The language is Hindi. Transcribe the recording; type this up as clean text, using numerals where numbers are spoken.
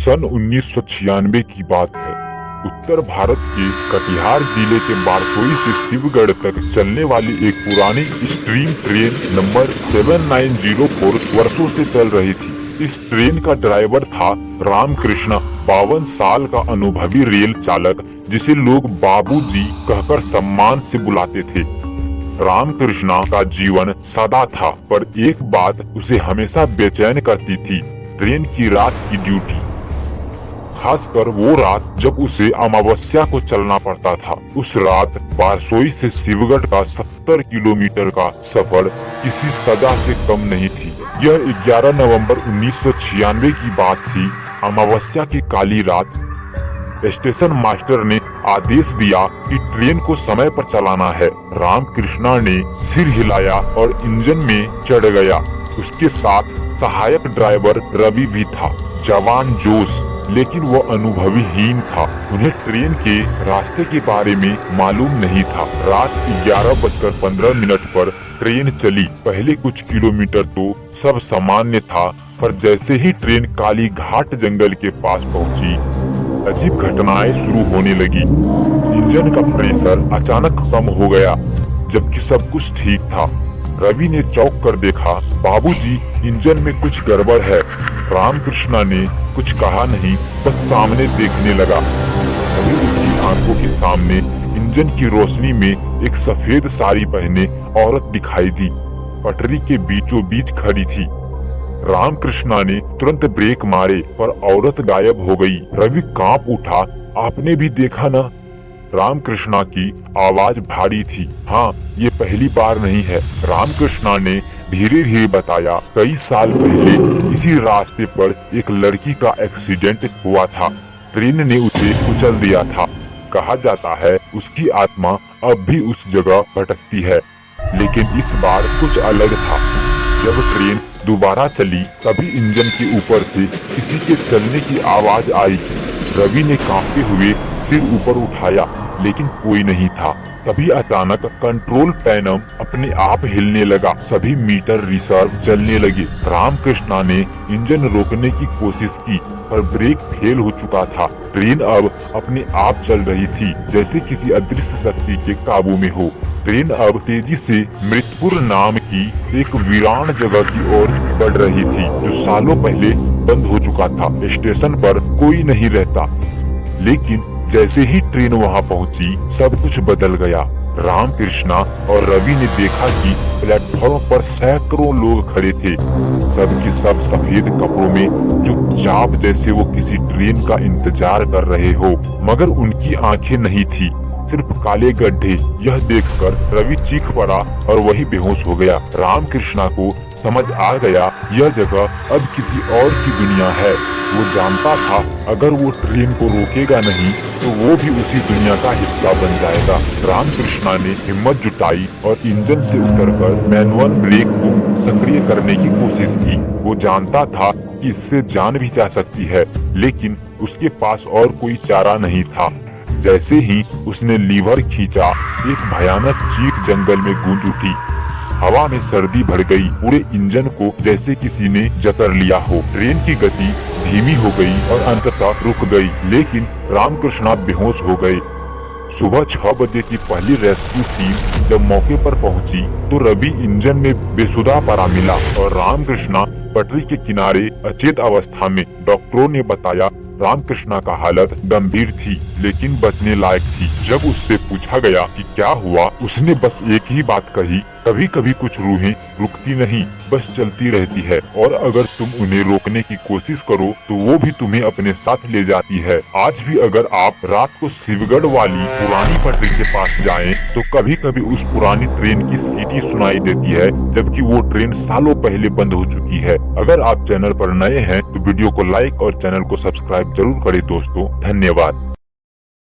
सन 1996 की बात है। उत्तर भारत के कटिहार जिले के बारसोई से शिवगढ़ तक चलने वाली एक पुरानी स्टीम ट्रेन नंबर 7904 वर्षों से चल रही थी। इस ट्रेन का ड्राइवर था रामकृष्ण, 52 साल का अनुभवी रेल चालक, जिसे लोग बाबूजी कहकर सम्मान से बुलाते थे। रामकृष्ण का जीवन सादा था, पर एक बात उसे हमेशा बेचैन करती थी, ट्रेन की रात की ड्यूटी। खासकर वो रात जब उसे अमावस्या को चलना पड़ता था। उस रात बारसोई से शिवगढ़ का 70 किलोमीटर का सफर किसी सजा से कम नहीं थी। यह 11 नवंबर 1996 की बात थी। अमावस्या की काली रात। स्टेशन मास्टर ने आदेश दिया कि ट्रेन को समय पर चलाना है। रामकृष्णा ने सिर हिलाया और इंजन में चढ़ गया। उसके साथ सहायक ड्राइवर रवि भी था, जवान जोश, लेकिन वो अनुभवीहीन था। उन्हें ट्रेन के रास्ते के बारे में मालूम नहीं था। रात 11:15 पर ट्रेन चली। पहले कुछ किलोमीटर तो सब सामान्य था, पर जैसे ही ट्रेन काली घाट जंगल के पास पहुंची, अजीब घटनाएं शुरू होने लगी। इंजन का प्रेशर अचानक कम हो गया, जबकि सब कुछ ठीक था। रवि ने चौंक कर देखा, बाबूजी, इंजन में कुछ गड़बड़ है। रामकृष्णा ने कुछ कहा नहीं, बस सामने देखने लगा। तभी उसकी आंखों के सामने इंजन की रोशनी में एक सफेद साड़ी पहने औरत दिखाई दी। पटरी के बीचों बीच खड़ी थी। रामकृष्णा ने तुरंत ब्रेक मारे, पर औरत गायब हो गई। रवि कांप उठा, आपने भी देखा ना? रामकृष्णा की आवाज भारी थी। हाँ, ये पहली बार नहीं है, रामकृष्णा ने धीरे धीरे बताया। कई साल पहले इसी रास्ते पर एक लड़की का एक्सीडेंट हुआ था। ट्रेन ने उसे कुचल दिया था। कहा जाता है उसकी आत्मा अब भी उस जगह भटकती है, लेकिन इस बार कुछ अलग था। जब ट्रेन दोबारा चली, तभी इंजन के ऊपर से किसी के चलने की आवाज आई। रवि ने कांपते हुए सिर ऊपर उठाया, लेकिन कोई नहीं था। तभी अचानक कंट्रोल पैनल अपने आप हिलने लगा। सभी मीटर रिजर्व जलने लगे। रामकृष्णा ने इंजन रोकने की कोशिश की, पर ब्रेक फेल हो चुका था। ट्रेन अब अपने आप चल रही थी, जैसे किसी अदृश्य शक्ति के काबू में हो। ट्रेन अब तेजी से मृतपुर नाम की एक वीरान जगह की ओर बढ़ रही थी, जो सालों पहले बंद हो चुका था। स्टेशन पर कोई नहीं रहता, लेकिन जैसे ही ट्रेन वहां पहुंची, सब कुछ बदल गया। रामकृष्णा और रवि ने देखा कि प्लेटफॉर्म पर सैकड़ों लोग खड़े थे, सबके सब सफेद कपड़ों में, चुपचाप, जैसे वो किसी ट्रेन का इंतजार कर रहे हो। मगर उनकी आंखें नहीं थी, सिर्फ काले गड्ढे। यह देखकर रवि चीख पड़ा और वही बेहोश हो गया। रामकृष्णा को समझ आ गया, यह जगह अब किसी और की दुनिया है। वो जानता था अगर वो ट्रेन को रोकेगा नहीं, तो वो भी उसी दुनिया का हिस्सा बन जाएगा। रामकृष्णा ने हिम्मत जुटाई और इंजन से उतरकर मैनुअल ब्रेक को सक्रिय करने की कोशिश की। वो जानता था कि इससे जान भी जा सकती है, लेकिन उसके पास और कोई चारा नहीं था। जैसे ही उसने लीवर खींचा, एक भयानक चीख जंगल में गूंज उठी। हवा में सर्दी भर गई, पूरे इंजन को जैसे किसी ने जकड़ लिया हो। ट्रेन की गति धीमी हो गई और अंततः रुक गई, लेकिन रामकृष्णा बेहोश हो गए। सुबह 6 बजे की पहली रेस्क्यू टीम जब मौके पर पहुंची, तो रवि इंजन में बेसुधा पड़ा मिला और रामकृष्णा पटरी के किनारे अचेत अवस्था में। डॉक्टरों ने बताया रामकृष्णा का हालत गंभीर थी, लेकिन बचने लायक थी। जब उससे पूछा गया कि क्या हुआ, उसने बस एक ही बात कही, कभी कभी कुछ रूहें रुकती नहीं, बस चलती रहती है, और अगर तुम उन्हें रोकने की कोशिश करो तो वो भी तुम्हें अपने साथ ले जाती है। आज भी अगर आप रात को शिवगढ़ वाली पुरानी पटरी के पास जाएं, तो कभी कभी उस पुरानी ट्रेन की सीटी सुनाई देती है, जबकि वो ट्रेन सालों पहले बंद हो चुकी है। अगर आप चैनल पर नए हैं तो वीडियो को लाइक और चैनल को सब्सक्राइब जरूर करें दोस्तों। धन्यवाद।